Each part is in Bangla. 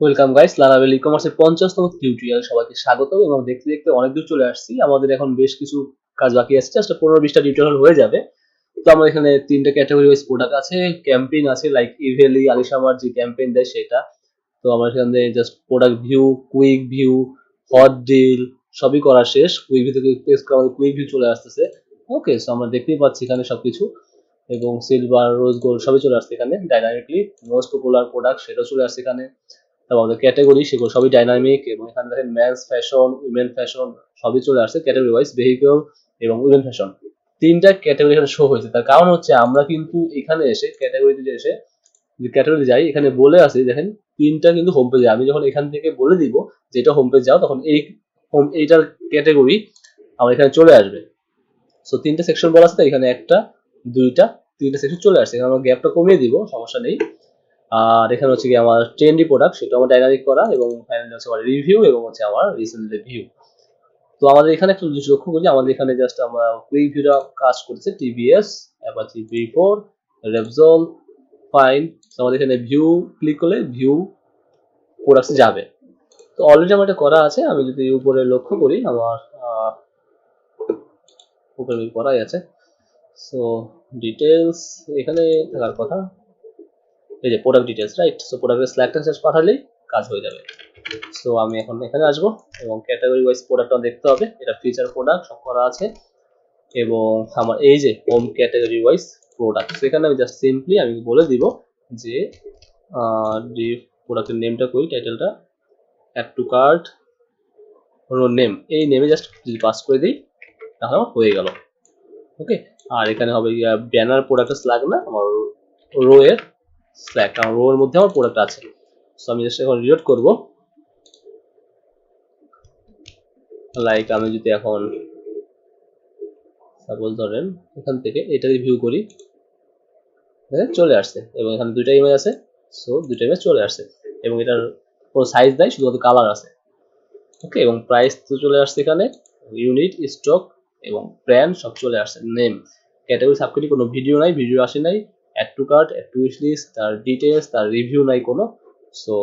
ওয়েলকাম গাইস, লারাভেল ই কমার্সের 50তম টিউটোরিয়াল সবাইকে স্বাগত। এবং দেখতে দেখতে অনেক দূর চলে আসছি। আমাদের এখন বেশ কিছু কাজ বাকি আছে, জাস্ট 15-20টা টিউটোরিয়াল হয়ে যাবে। তো আমার এখানে তিনটা ক্যাটাগরি ওয়াইজ প্রোডাক্ট আছে, ক্যাম্পেইন আছে, লাইক ইভেলি আলিশামার যে ক্যাম্পেইন দেয় সেটা। তো আমার এখানে just product view, quick view, hot deal সবই করা শেষ। কুইক ভিউ থেকে প্রেস করে আমাদের কুইক ভিউ চলে আসতেছে। ওকে, সো আমরা দেখতেই পাচ্ছি এখানে সবকিছু, এবং সিলভার, রোজ গোল্ড সবই চলে আসছে এখানে ডাইনামিকলি। মোস্ট পপুলার প্রোডাক্ট সেটাও চলে আসছে এখানে। তারপর আমাদের ক্যাটাগরি, সেগুলো সবই ডাইনামিক, এবং এখানে দেখেন মেন্স ফ্যাশন, উইমেন ফ্যাশন সবই চলে আসছে ক্যাটাগরি ওয়াইজ। ভেহিকল এবং উইমেন ফ্যাশন তিনটা ক্যাটাগরি এখানে শো হয়েছে। তার কারণ হচ্ছে আমরা কিন্তু এখানে এসে ক্যাটাগরিতে এসে যে ক্যাটাগরি যাই, এখানে বলে আছে দেখেন তিনটা কিন্তু হোম পেজে। আমি যখন এখান থেকে বলে দিব যে এটা হোম পেজ যাও, তখন এইটার ক্যাটাগরি আমার এখানে চলে আসবে। সো তিনটা সেকশন বলা আছে, এখানে একটা, দুইটা, তিনটা সেকশন চলে আসছে। এখানে আমরা গ্যাপটা কমিয়ে দিব, সমস্যা নেই। আর এখানে হচ্ছে কি আমার ট্রেন্ডি প্রোডাক্ট, সেটা আমার ডাইনামিক করা, এবং ফাইনালি হচ্ছে আমার রিভিউ এবং হচ্ছে আমার রিসেন্ট রিভিউ। তো আমাদের এখানে একটা জিনিস লক্ষ্য করি, আমাদের এখানে জাস্ট আমরা কুইক ভিউটা কাজ করছে টিভিএস, অ্যাপাচি V4, রেপজল, ফাইন। আমাদের এখানে ভিউ ক্লিক করলে ভিউ প্রোডাক্টসে যাবে। তো অলরেডি আমার এটা করা আছে। আমি যদি উপরে লক্ষ্য করি, আমার উপরে করাই আছে। সো ডিটেলস এখানে থাকার কথা, এই যে প্রোডাক্ট ডিটেলস, রাইট? সো প্রোডাক্টের সিলেক্ট জাস্ট পাঠালেই কাজ হয়ে যাবে। সো আমি এখন এখানে আসবো, এবং ক্যাটাগরি ওয়াইজ প্রোডাক্টটা দেখতে হবে। এটা ফিচার প্রোডাক্ট সব করা আছে, এবং আমার এই যে হোম ক্যাটাগরি ওয়াইজ প্রোডাক্ট, সেখানে আমি জাস্ট সিম্পলি আমি বলে দিব যে ডিপ প্রোডাক্টের নেমটা কই, টাইটেলটা add to cart row name, এই নেমে জাস্ট যদি পাস করে দিই তাহলে হয়ে গেল। ওকে, আর এখানে হবে ব্যানার প্রোডাক্টের স্ল্যাগ না, আমার রো এর স্ল্যাগ, কারণ রো এর মধ্যে আমার প্রোডাক্ট আছে। সো আমি জাস্ট এখন রিলোড করব। লাইক আমি যদি এখন সাপোজ ধরেন এখান থেকে এটা রিভিউ করি, চলে আসছে, এবং এখানে দুইটা ইমেজ আছে। সো দুইটা ইমেজ চলে আসছে, এবং এটার কোনো সাইজ নাই, শুধুমাত্র কালার আছে। ওকে, এবং প্রাইস তো চলে আসছে এখানে, ইউনিট, স্টক এবং ব্র্যান্ড সব চলে আসছে। নেম, ক্যাটাগরি, সাবক্যাটাগরি কোনো ভিডিও নাই, ভিডিও আসে নাই। Add to cart, add to wish list, তার ডিটেলস, তার রিভিউ নাই কোনো। সো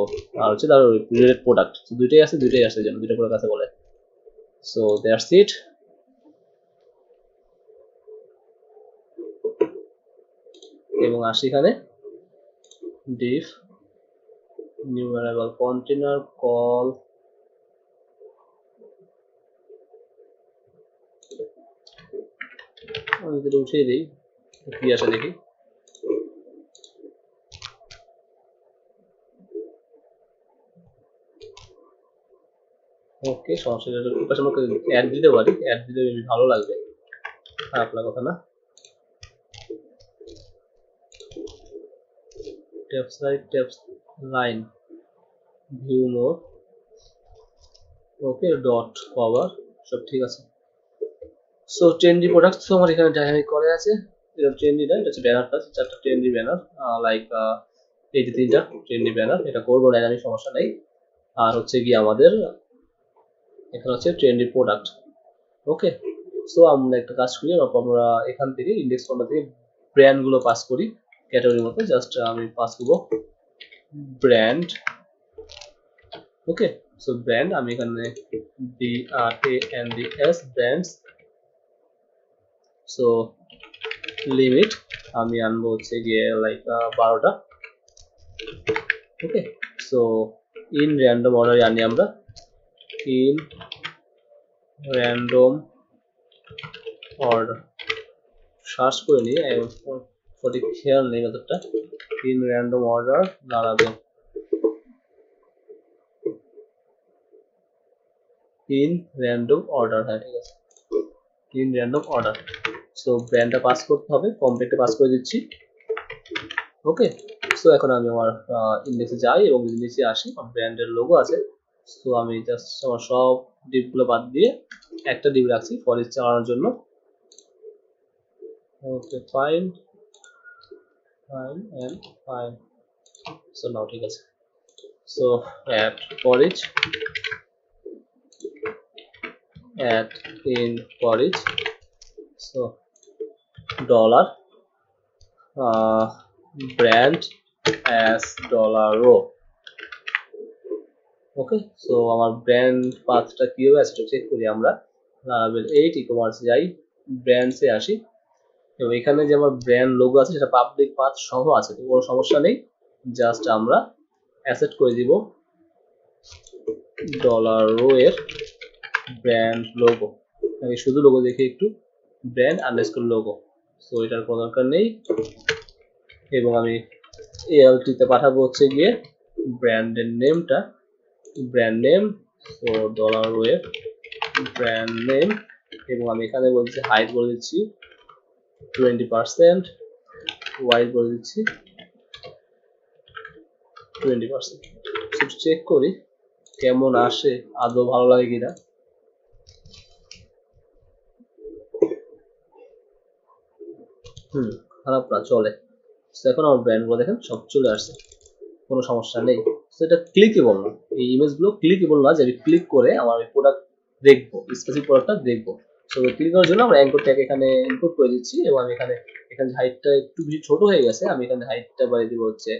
আর হচ্ছে তার রিলেটেড প্রোডাক্ট, দুইটাই আছে, দুইটাই আসে, যেন দুইটা প্রোডাক্ট আছে বলে। So that's it. এবং আসি এখানে ডিফ নিউ ভ্যারিয়েবল কন্টেনার কল, আমি যদি উঠিয়ে দিই কি আসে দেখি। ওকে, সমস্যা নেই, পাশে আমাকে অ্যাড দিতে পারি, অ্যাড দিলে ভালো লাগবে, খারাপ লাগা কথা না। Tapes right, tapes line, view more, okay, dot cover, সব ঠিক আছে। সো ট্রেন্ডি প্রোডাক্ট তো আমার এখানে ডাইনামিক করে আছে। এটা ট্রেন্ডি না, এটা হচ্ছে ব্যানারটা, চারটা ট্রেন্ডি ব্যানার, লাইক এই যে তিনটা ট্রেন্ডি ব্যানার, এটা করবো ডাইনামিক, সমস্যা নেই। আর হচ্ছে কি আমাদের এখানে হচ্ছে ট্রেন্ডি প্রোডাক্ট। ওকে, সো আমরা একটা কাজ করি, আমরা এখান থেকে ইন্ডেক্স ফর্মটা থেকে ব্র্যান্ড গুলো পাস করি ক্যাটাগরির মতো। জাস্ট আমি পাস করবো ব্র্যান্ড। ওকে, সো ব্র্যান্ড আমি এখানে BRANDS ব্র্যান্ডস। সো লিমিট আমি আনবো হচ্ছে গিয়ে লাইক 12টা। Okay, so in random order আনি আমরা, ইন র্যান্ডম অর্ডার সার্চ করে নিই, সঠিক খেয়াল নেই মেথডটা। ইন র্যান্ডম অর্ডার দাঁড়াবে ইন র্যান্ডম অর্ডার, হ্যাঁ ঠিক আছে, ইন র্যান্ডম অর্ডার। সো ব্র্যান্ডটা পাস করতে হবে, কমপ্লিটে পাস করে দিচ্ছি। ওকে, সো এখন আমি আমার ইন্ডেক্সে যাই, এবং যদি নিচে আসি আমার ব্র্যান্ডের লোগো আছে। সো আমি জাস্ট আমার সব ডিপগুলো বাদ দিয়ে একটা ডিপ রাখছি ফর ইচ চালানোর জন্য। Okay, fine fine and fine. So now ঠিক আছে। So at for each, at in for each, so dollar brand as $row, okay, so আমার ব্র্যান্ড পাথটা কি হবে সেটা চেক করি আমরা। লারাভেল 8 ই-কমার্স যাই, ব্র্যান্ডসে আসি এবং এখানে যে আমার ব্র্যান্ড লোগো আছে সেটা পাবলিক পাথ সহ আছে, তো কোনো সমস্যা নেই। জাস্ট আমরা অ্যাসেট করে দিব $রো এর ব্র্যান্ড লোগো, আমি শুধু লোগো দেখি একটু, ব্র্যান্ড আন্ডারস্কোর লোগো, সো এটার কোনো দরকার নেই। এবং আমি এলটিতে পাঠাবো হচ্ছে গিয়ে ব্র্যান্ডের নেমটা, ব্র্যান্ড নেম, সো $রো এর ব্র্যান্ড নেম, এবং আমি এখানে বলছি হাইট বলে দিচ্ছি 20%, ওয়াইড বলে দিচ্ছি 20%। চেক করি কেমন আসে, আদৌ ভালো লাগে কিনা। খারাপ না, চলে। এখন আমার ব্র্যান্ডগুলো দেখেন সব চলে আসছে, কোনো সমস্যা নেই। তো এটা ক্লিকেবল না, এই ইমেজগুলো ক্লিকেবল না যে আমি ক্লিক করে আমার ওই প্রোডাক্ট দেখবো, স্পেসিফিক প্রোডাক্টটা দেখবো। সো ক্লিক করার জন্য আমরা অ্যাঙ্কর ট্যাগ এখানে ইনপুট করে দিচ্ছি এবং আমি এখানে হাইটটা একটু বেশি ছোট হয়ে গেছে, আমি এখানে হাইটটা বাড়িয়ে দিব হচ্ছে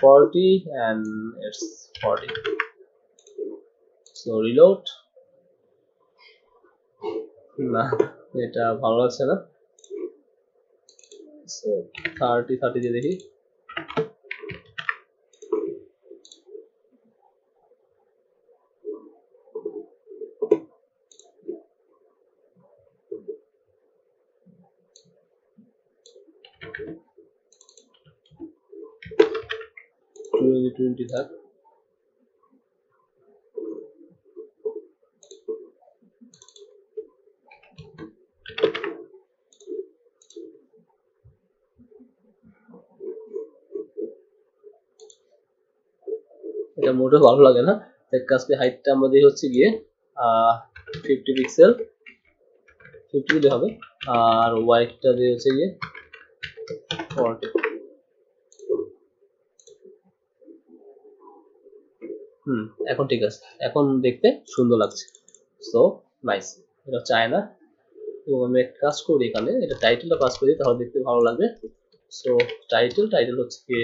40 and it's 40। সো রিলোড, না এটা ভালো লাগছে না, সো 30 দিয়ে দেখি। টোয়েন্টি থাক, এটা মোটেও ভালো লাগে না। এক কাজ করে হাইটটা আমাদের হচ্ছে গিয়ে 50 পিক্সেল, 50 দিলে হবে, আর ওয়াইডটা দিয়ে হচ্ছে গিয়ে 40। এখন ঠিক আছে, এখন দেখতে সুন্দর লাগছে, সো নাইস। এটা চায় না, এবং আমি একটা কাজ করি এখানে, এটা টাইটেলটা পাস করি তাহলে দেখতে ভালো লাগবে। সো টাইটেল হচ্ছে কি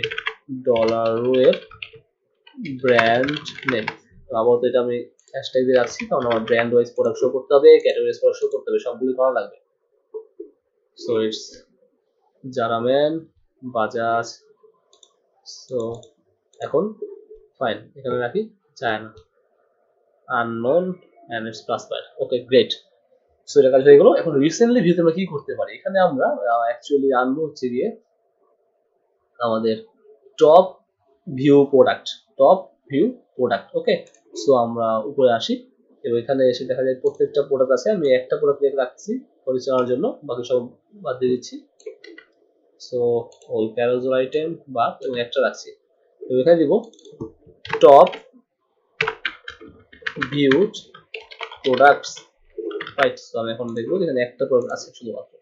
$রো এর ব্র্যান্ড নেম, আপাতত এটা আমি হ্যাশট্যাগ দিয়ে রাখছি কারণ আমার ব্র্যান্ড ওয়াইজ প্রোডাক্ট শো করতে হবে, ক্যাটাগরি ওয়াইজ প্রোডাক্ট শো করতে হবে, সবগুলো করা লাগবে। সো ইটস জারাম্যান বাজাজ। সো এখন ফাইন, এখানে রাখি China unknown and it's classified. Okay great, so এটা কাজ হয়ে গেল। এখন রিসেন্টলি ভিউতে আমরা কি করতে পারি, এখানে আমরা অ্যাকচুয়ালি আনবো হচ্ছে গিয়ে আমাদের top view product, top view product. Okay, so আমরা উপরে আসি এবং এখানে এসে দেখা যায় প্রত্যেকটা প্রোডাক্ট আছে, আমি একটা প্রোডাক্ট রাখছি পরিচালনার জন্য, বাকি সব বাদ দিয়ে দিচ্ছি। সো অল ক্যারোজল আইটেম বাদ এবং একটা রাখছি, তো এখানে দিব top viewed products, right. So আমি এখন দেখবো এখানে একটা প্রোডাক্ট আছে শুধুমাত্র।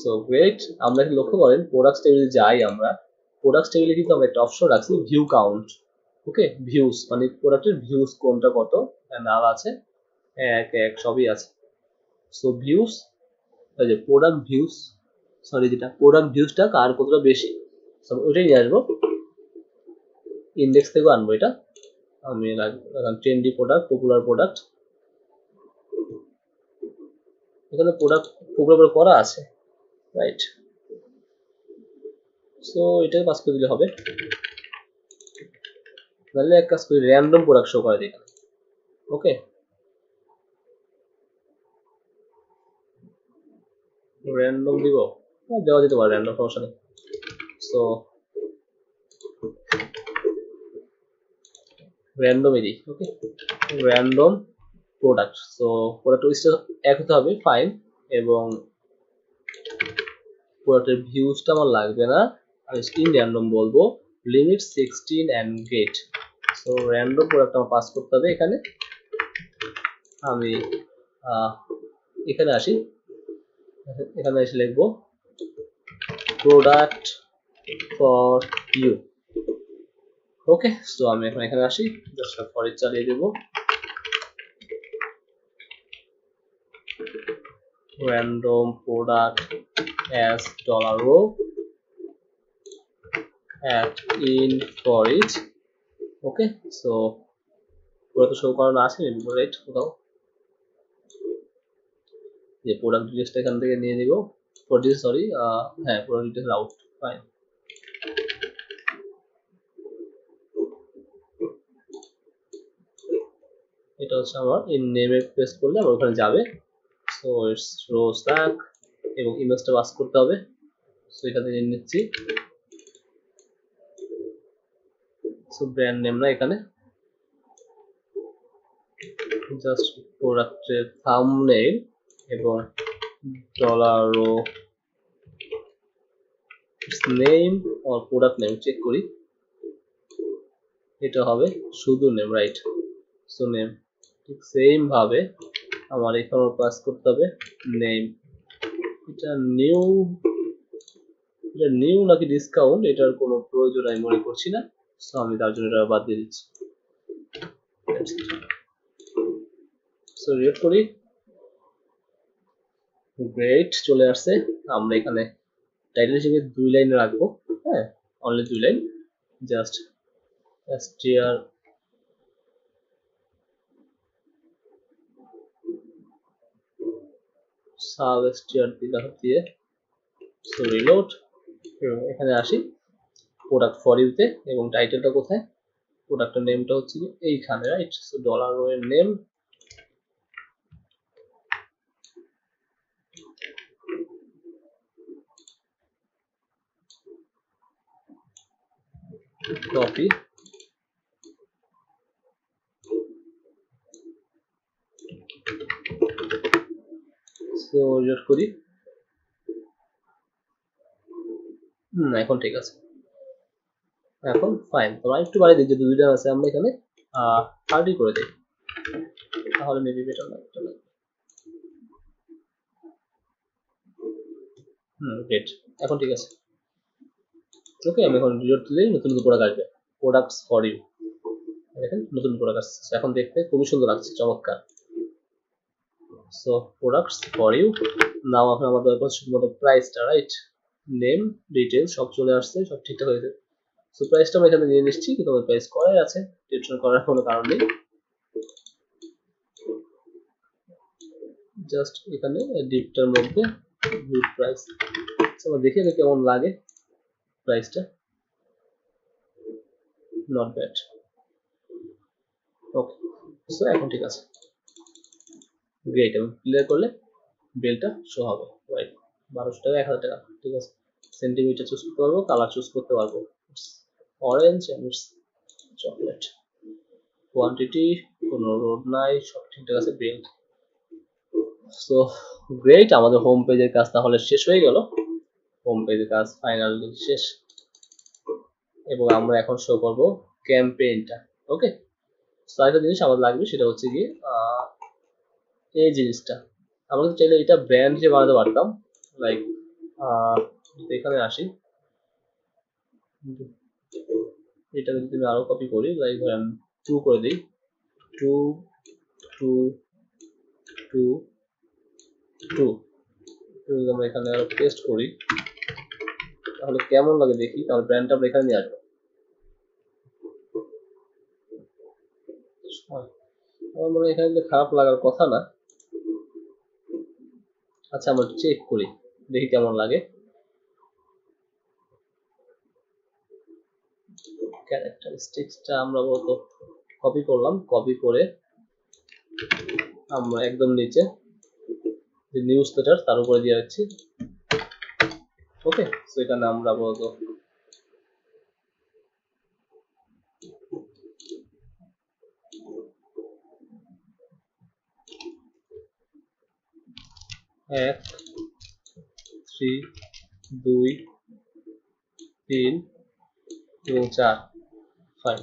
সো গ্রেট, আমরা কি লক্ষ্য করেন প্রোডাক্ট টেবিলে যাই, আমরা প্রোডাক্ট টেবিলে কিন্তু আমরা একটা অপশন রাখছি ভিউ কাউন্ট। ওকে, ভিউজ মানে প্রোডাক্টের ভিউজ কোনটা কত নাল আছে, এক সবই আছে। সো ভিউজ, এই যে প্রোডাক্ট ভিউজ, সরি যেটা প্রোডাক্ট ভিউজটা কার কতটা বেশি, ওইটাই নিয়ে আসবো, ইন্ডেক্স থেকে আনবো এটা। আমি ট্রেন্ডি প্রোডাক্ট, পপুলার প্রোডাক্ট, এখানে প্রোডাক্ট পপুলার করা আছে, রাইট। সো এটাকে পাস করে দিলে হবে, তাহলে এক কাজ করি র্যান্ডম প্রোডাক্ট শো করে দিই এখানে। ওকে, র্যান্ডম দিব, দেওয়া যেতে পারে র্যান্ডম, সমস্যা নেই। সো র্যান্ডমই দিই, ওকে র্যান্ডম প্রোডাক্ট। সো প্রোডাক্ট লিস্টটা এক হতে হবে, ফাইন, এবং প্রোডাক্টের ভিউজটা আমার লাগবে না, আমি স্ক্রিন র্যান্ডম বলবো, limit 16 and get. So random product আমার পাস করতে হবে এখানে। আমি এখানে আসি, এখানে এসে লিখবো product for you. Okay, so আমি এখন এখানে আসি, জাস্ট ফর ইট চালিয়ে দেবো, random product as $row at in for each okay, so পুরো তো শো করানো আছে, রাইট? কোথাও যে প্রোডাক্ট ডিটেলসটা এখান থেকে নিয়ে নিব, সরি, হ্যাঁ প্রোডাক্ট ডিটেলস আউট, ফাইন। এটা হচ্ছে আমার এই নেমে প্রেস করলে আমার ওখানে যাবে। সো ইটস রো স্ট্যাক এবং ইমেজটা পাস করতে হবে। সো এখানে নিয়ে নিচ্ছি, সো ব্র্যান্ড নেম না, এখানে জাস্ট প্রোডাক্টের থাম্বনেইল এবং ডলারও name or product name check করি, এটা হবে শুধু নেম, রাইট? সো নেম ঠিক সেম ভাবে আমার এখানেও পাস করতে হবে নেম। এটা নিউ নাকি ডিসকাউন্ট এটার কোনো প্রয়োজন আমি মনে করছি না, সো আমি তার জন্য এটা বাদ দিয়ে দিচ্ছি। সো রিড করি, গ্রেট, চলে আসছে। আমরা এখানে টাইটেল হিসেবে 2 লাইন রাখবো, হ্যাঁ only 2 line, just str sub str দিয়ে সো রিলোড। এখানে আসি প্রোডাক্ট ফর ইউতে, এবং টাইটেলটা কোথায়, প্রোডাক্টের নেমটা হচ্ছে কি এইখানে, রাইট? সো ডলার রো এর নেম, কপি, সো রিলোড করি। এখন ঠিক আছে, এখন ফাইন। তোমরা একটু বাড়িয়ে দিই, যে দুইটা আছে আমরা এখানে 30 করে দিই, তাহলে মেবি বেটার লাগবে। গ্রেট, এখন ঠিক আছে। ওকে, আমি এখন রিলোড দিলেই নতুন প্রোডাক্ট আসবে, প্রোডাক্টস ফর ইউ, দেখেন নতুন প্রোডাক্ট আসছে, এখন দেখতে খুবই সুন্দর লাগছে, চমৎকার। সো প্রোডাক্টস ফর ইউ, নাও এখন আমাদের শুধুমাত্র প্রাইসটা, রাইট? নেম ডিটেইলস সব চলে আসছে, সব ঠিকঠাক হয়েছে। সো প্রাইসটা আমরা এখানে নিয়ে নিচ্ছি, কিন্তু আমাদের প্রাইস করাই আছে, টেনশন করার কোনো কারণ নেই। জাস্ট এখানে ডিপটার মধ্যে গুড প্রাইস, আমরা দেখি আগে কেমন লাগে প্রাইসটা, নট ব্যাড। ওকে, সো এখন ঠিক আছে, গ্রেট। এবং ক্লিয়ার করলে বিলটা শো হবে, রাইট? 1200 টাকা, 1000 টাকা, ঠিক আছে। সেন্টিমিটার চুজ করতে পারবো, কালার চুজ করতে পারবো, অরেঞ্জ এন্ড চকলেট, কোয়ান্টিটি কোনো রোড নাই, সব ঠিকঠাক আছে, বিল। সো গ্রেট, আমাদের হোম পেজের কাজ তাহলে শেষ হয়ে গেল, হোম পেজের কাজ ফাইনালি শেষ, এবং আমরা এখন শো করব ক্যাম্পেইনটা। ওকে, সো আরেকটা জিনিস আমাদের লাগবে, সেটা হচ্ছে কি এই জিনিসটা আমরা চাইলে এটা ব্র্যান্ড হিসেবে বানাতে পারতাম, লাইক এখানে আসি, এটা যদি আমি আরো কপি করি, লাইক ধরেন 2 করে দিই, 2 2 2 2, যদি আমরা এখানে আরো পেস্ট করি তাহলে কেমন লাগে দেখি, তাহলে ব্র্যান্ডটা আমরা এখানে নিয়ে আসবো। আমার মনে হয় এখানে খারাপ লাগার কথা না। আচ্ছা, আমরা চেক করি, দেখি কেমন লাগে। ক্যারেক্টারিস্টিক্সটা আমরা বলতো কপি করলাম, কপি করে আমরা একদম নিচে যে নিউজ লেটার তার উপরে দিয়ে রাখছি। ওকে, সো এখানে আমরা বলতো এক 3 2 3 এবং 4, ফাইন।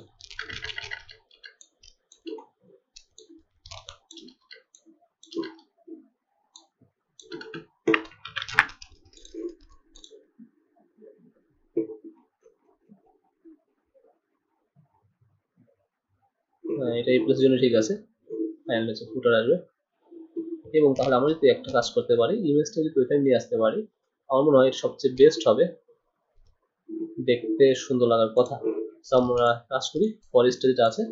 এটা এই প্লেসের জন্য ঠিক আছে, ফাইনাল হচ্ছে ফুটার আসবে। এবং তাহলে আমরা যদি একটা কাজ করতে পারি, ইমেজটা যদি এখানে নিয়ে আসতে পারি, আমার মনে হয় সবচেয়ে বেস্ট হবে, দেখতে সুন্দর লাগার কথা। সো আমরা কাজ করি ফরেস্টে যেটা আছে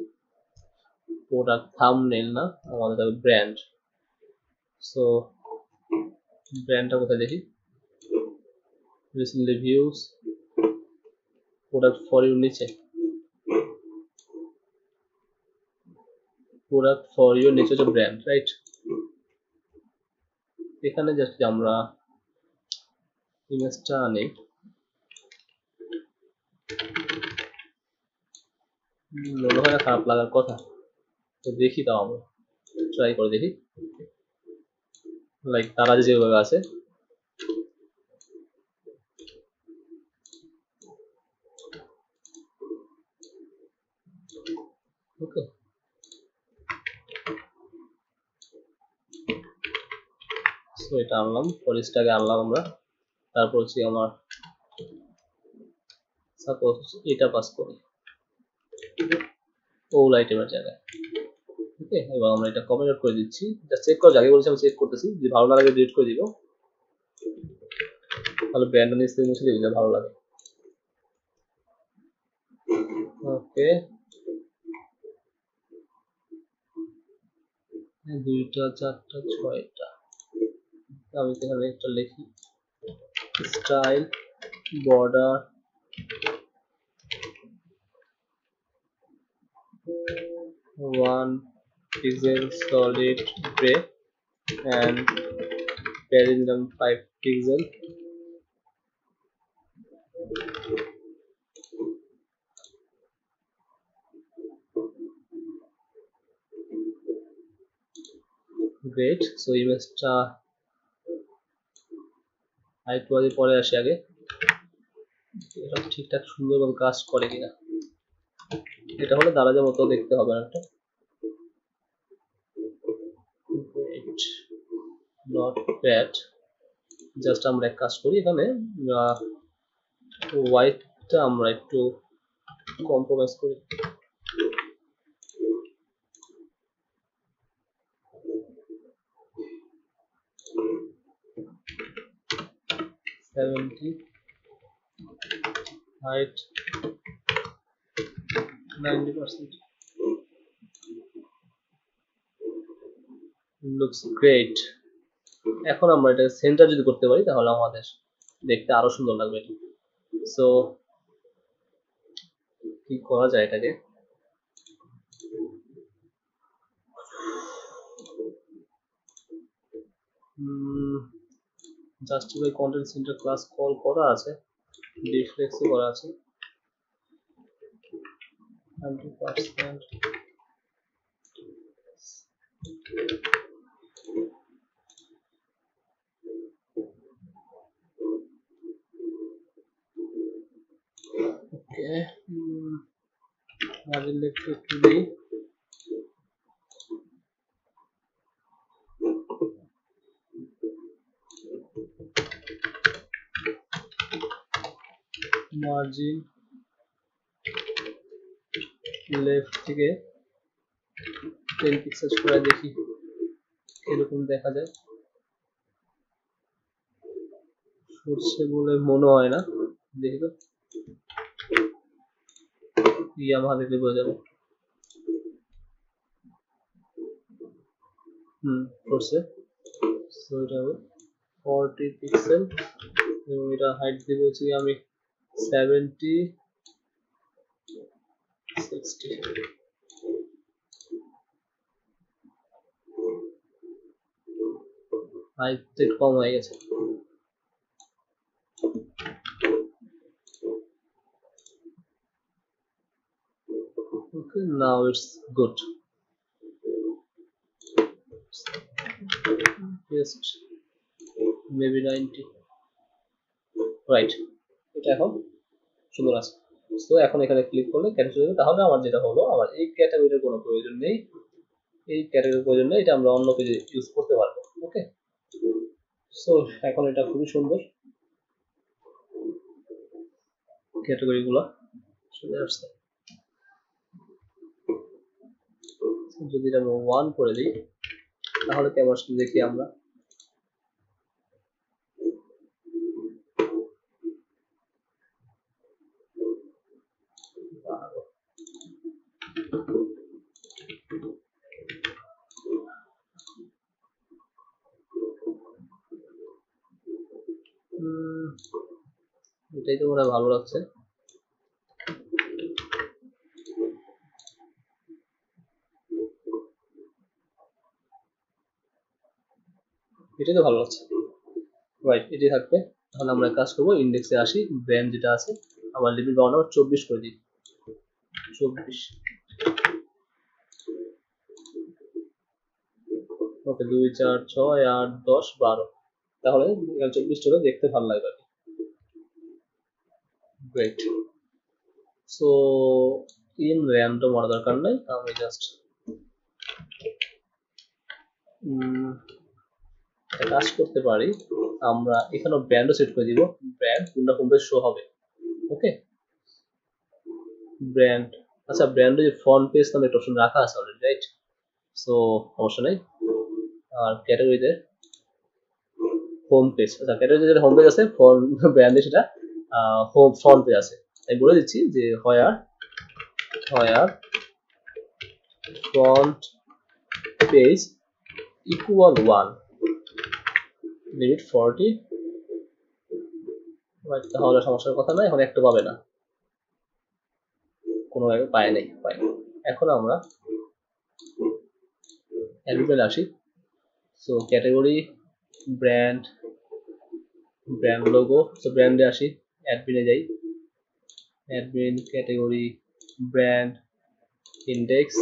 প্রোডাক্ট থাম্বনেল না আমাদের ব্র্যান্ড। সো ব্র্যান্ডটা কোথায় দেখি, recently views product for you নিচে, প্রোডাক্ট ফর ইউ নিচে হচ্ছে ব্র্যান্ড, রাইট? এখানে জাস্ট আমরা ইমেজটা আনি, মনে হয় না খারাপ লাগার কথা, তো দেখি তাও আমরা ট্রাই করে দেখি, লাইক তারা যেভাবে আছে ওকে। সো এটা আনলাম, ফরেস্টটাকে আনলাম আমরা, তারপর হচ্ছে আমার সাপোজ এটা পাস করি ওল আইটেমের জায়গায়, ওকে। এবার আমরা এটা কমেন্ট করে দিচ্ছি, জাস্ট চেক করা, আগে বলছি আমি চেক করতেছি, যদি ভালো না লাগে ডিলিট করে দিব, তাহলে ব্র্যান্ড নিয়ে স্ক্রিন মুছে দিলে ভালো লাগে। ওকে, দুইটা চারটা ছয়টা, আমি এখানে একটা লিখি style border 1 pixel solid gray and padding 5 pixel, great. So ইমেজটা আরেকটু পরে আসি, আগে এটা ঠিকঠাক সুন্দরভাবে কাজ করে কিনা, এটা হলে দারাজের মতো দেখতে হবে না, একটা নট ব্যাড। জাস্ট আমরা এক কাজ করি, এখানে হোয়াইটটা আমরা একটু কম্প্রোমাইজ করি, 70 height 90%, looks great. এখন আমরা এটা সেন্টার যদি করতে পারি তাহলে আমাদের দেখতে আরো সুন্দর লাগবে। সো কি করা যায় এটাকে, justify content centre class call করা আছে, ডিফ্লেক্সও করা আছে 100%। ওকে, মার্জিন লেফট একটু দেই, মার্জিন লেফট থেকে 10 পিক্সেল করে দেখি এরকম দেখা যায়, সরষে বলে মনে হয় না, দেখি তো ইয়ামাহা দেখলে বোঝা যাবে। সরষে, সো এটা হবে 40 পিক্সেল এবং এটা হাইট দিব হচ্ছে আমি 70 60, হাইট একটু কম হয়ে গেছে। Okay, now it's good. Just maybe 90, right? এটা এখন সুন্দর আছে। তো এখন এখানে ক্লিক করলে ক্যাটাগরি, তাহলে আমার যেটা হলো, আমার এই ক্যাটাগরির কোনো প্রয়োজন নেই, এই ক্যাটাগরির প্রয়োজন নেই, এটা আমরা অন্য পেজে ইউজ করতে পারবো। ওকে, সো এখন এটা খুবই সুন্দর, ক্যাটাগরি গুলো চলে আসছে। যদি আমরা 1 করে দিই তাহলে কেমন আসলে দেখি আমরা, এটাই তো মনে হয় ভালো লাগছে। এটাই তো ভালো লাগছে, রাইট, এটাই থাকবে। তাহলে আমরা কাজ করবো, ইন্ডেক্সে আসি, ব্র্যান্ড যেটা আছে আমার লিমিট বাড়ানো 24 করে দিই, 24। ওকে, 2 4 6 8 10 12, তাহলে 24 চলে, দেখতে ভালো লাগবে। গ্রেট। সো ইন র্যান্ডম হওয়ার দরকার নাই, আমি জাস্ট কাজ করতে পারি, আমরা এখানে ব্র্যান্ডও সেট করে দিব, ব্র্যান্ড কোনটা কোন পেজ শো হবে। ওকে, ব্র্যান্ড, আচ্ছা ব্র্যান্ডে যে ফন্ট পেজ নামে একটা অপশন রাখা আছে অলরেডি, রাইট? সো সমস্যা নেই। আর ক্যাটাগরিতে হোম পেজ, আচ্ছা ক্যাটাগরিতে যেটা হোম পেজ আছে, ব্র্যান্ডে সেটা হোম ফ্রন্ট পেজ আছে। তাই বলে দিচ্ছি যে হোয়ার ফ্রন্ট পেজ ইকুয়াল 1, লিমিট 40, তাহলে সমস্যার কথা নাই, এখন একটা পাবে না, কোনো পায় নাই, পায়। এখন আমরা অ্যাডমিনে আসি। So category brand logo, so ব্র্যান্ডে আসি, অ্যাডমিনে যাই, admin category brand index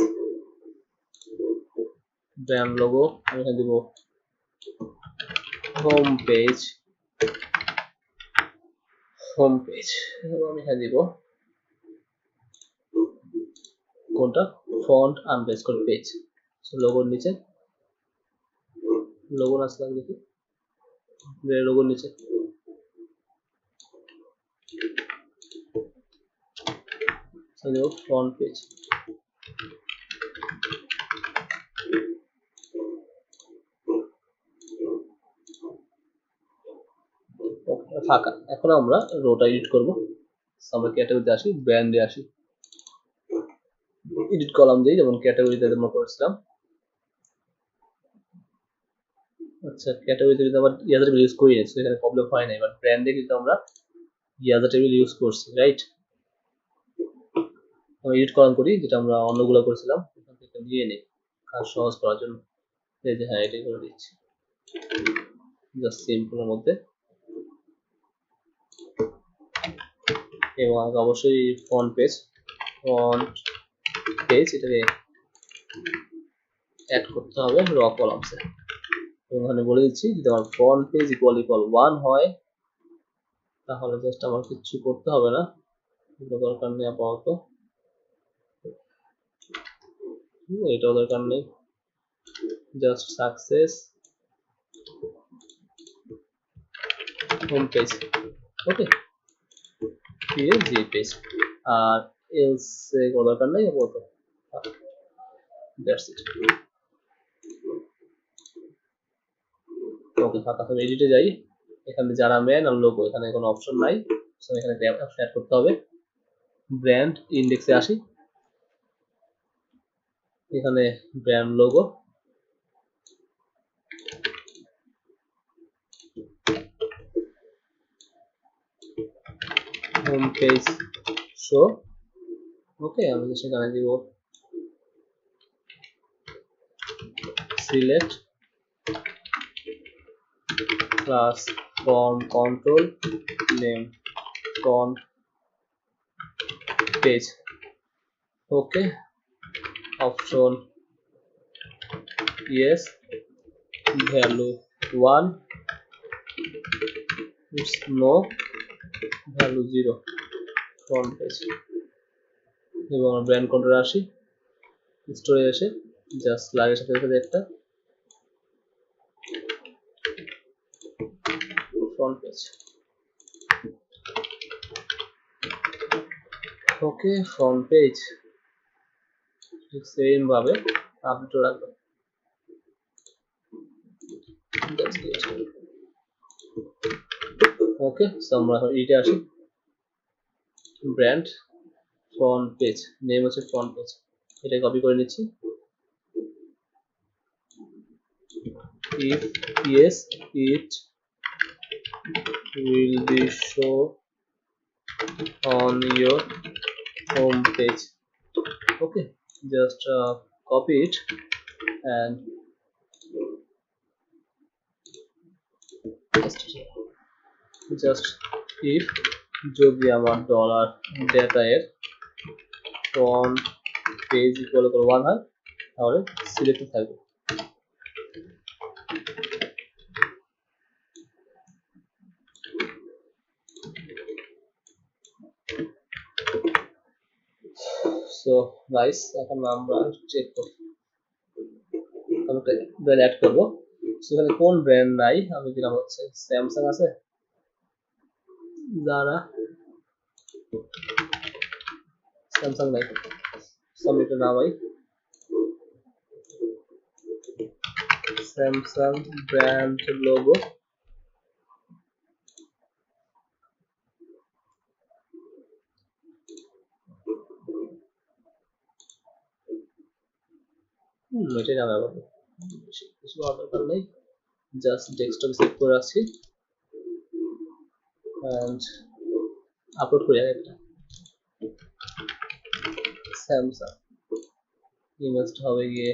brand logo, আমি এখানে দিব হোম পেজ, এবং আমি এখানে দিব কোনটা, ফন্ট আন্ডারস্কোর পেজ। সো লোগোর নিচে, লোগো আসলে দেখি, লোগোর নিচে ফ্রন্ট পেজ। ফাঁকা। এখন আমরা রোটা এডিট করব, আমরা ক্যাটাগরিতে আসি, ব্র্যান্ডে আসি, এডিট কলাম দিই, যেমন ক্যাটাগরিতে আমরা করেছিলাম। আচ্ছা ক্যাটাগরিতে যদি আবার ইয়াজার টেবিল ইউজ করি না, এখানে প্রবলেম হয় না, বাট ব্র্যান্ডে কিন্তু আমরা ইয়াজার টেবিল ইউজ করছি, রাইট? আমি এডিট কলাম করি, যেটা আমরা অন্যগুলো করেছিলাম, এখান থেকে নিয়ে নিই কাজ সহজ করার জন্য। এই যে হ্যাঁ, এটাই করে দিচ্ছি, জাস্ট সিম্পলের মধ্যে। এবং অবশ্যই ফন্ট পেজ এটাকে অ্যাড করতে হবে র কলামসে। এখানে বলে দিচ্ছি যদি আমার ফন্ট পেজ ইকুয়াল 1 হয়, তাহলে জাস্ট আমার কিছু করতে হবে না, দরকার নেই আপাতত, এটাও দরকার নেই, জাস্ট সাকসেস হোম পেজ। ওকে, পেজ, আর এলস কোনো দরকার নেই আপাতত, দ্যাটস ইট। ওকে, ফাঁকা হবে, এডিটে যাই, এখানে যারা ম্যান আর লোগো, এখানে কোনো অপশন নাই, সো এখানে অপশন অ্যাড করতে হবে। ব্র্যান্ড ইন্ডেক্সে আসি, এখানে brand logo, home page show. Okay, আমি সেখানে দিব select class form control name front page. Okay, option yes, value 1, no, value 0, front page. এবং ব্র্যান্ড কন্ট্রোলে আসি, স্টোরে এসে জাস্ট লাগের সাথে সাথে একটা front page. Okay, front page ঠিক সেম ভাবে আপডেট রাখবো। ওকে, সো আমরা এখন এডিটে আসি, ব্র্যান্ড ফ্রন্ট পেজ, নেম হচ্ছে ফ্রন্ট পেজ, এটা কপি করে নিচ্ছি। if yes it will be show on your home page. Okay, just copy it and just if যদি আমার ডলার ডেটা এর ফ্রন্ট পেজ ইকুয়াল 1 হয় তাহলে সিলেক্ট থাকবে। সো গাইস এখন আমরা চেক করি, আমরা ব্র্যান্ড অ্যাড করব। সেখানে কোন ব্র্যান্ড নাই, আমি দিলাম হচ্ছে স্যামসাং আছে, যারা স্যামসাং নাই সাবমিট নামাই স্যামসাং ব্র্যান্ড লোগো। এটাই নামে আবার কিছু দরকার নেই, জাস্ট ডেস্কটপ সেভ করে রাখছি এন্ড আপলোড করি একটা স্যামসাং ইমেজটা হবে গিয়ে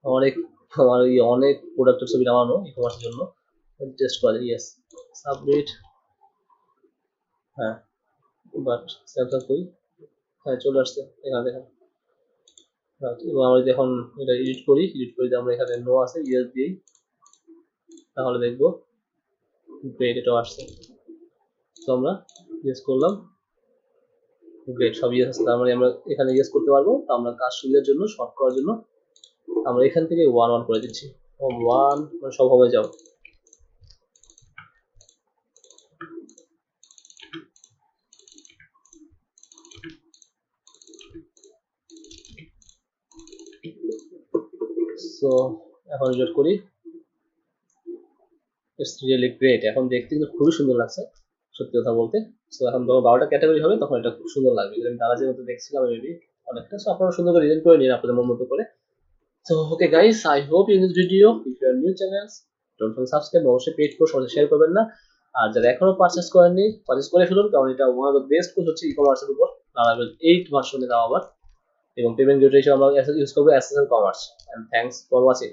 অনেক আমার অনেক প্রোডাক্টের ছবি নামানো ই কমার্সের জন্য টেস্ট করে ইয়েস সাবমিট। হ্যাঁ বাট স্যামসাং কই, হ্যাঁ চলে আসছে এখানে দেখেন। এবং আমরা যদি এখন এটা এডিট করি যদি আমরা এখানে নো আছে ইয়েস দিই তাহলে দেখবো গ্রেড এটাও আসছে। তো আমরা ইয়েস করলাম, গ্রেড সব ইয়েস আছে, তার মানে আমরা এখানে ইয়েস করতে পারবো। তো আমরা কাজ সুবিধার জন্য শর্ট করার জন্য আমরা এখান থেকে 1 করে দিচ্ছি, 1 মানে সব হবে যাও। সো এখন রিলোড করি, ইটস রিয়েলি গ্রেট, এখন দেখতে কিন্তু খুবই সুন্দর লাগছে সত্যি কথা বলতে। সো এখন যখন 12টা ক্যাটাগরি হবে তখন এটা খুব সুন্দর লাগবে, আমি দারাজের মতো দেখছিলাম মেবি অনেকটা। সো আপনারা সুন্দর করে ডিজাইন করে নিন আপনাদের মন মতো করে। So okay guys, I hope you enjoyed this video. If you are new channels, don't forget to subscribe, অবশ্যই পেজ কোর্স সাথে শেয়ার করবেন না। আর যারা এখনো পারচেজ করেননি পারচেজ করে ফেলুন, কারণ এটা one of the best course হচ্ছে ই-কমার্সের উপর, লারাভেল 8 ভার্সনে দাও আবার। এবং পেমেন্ট গেটওয়ে হিসেবে আমরা ইউজ করবো SSL Commerz. And thanks for watching.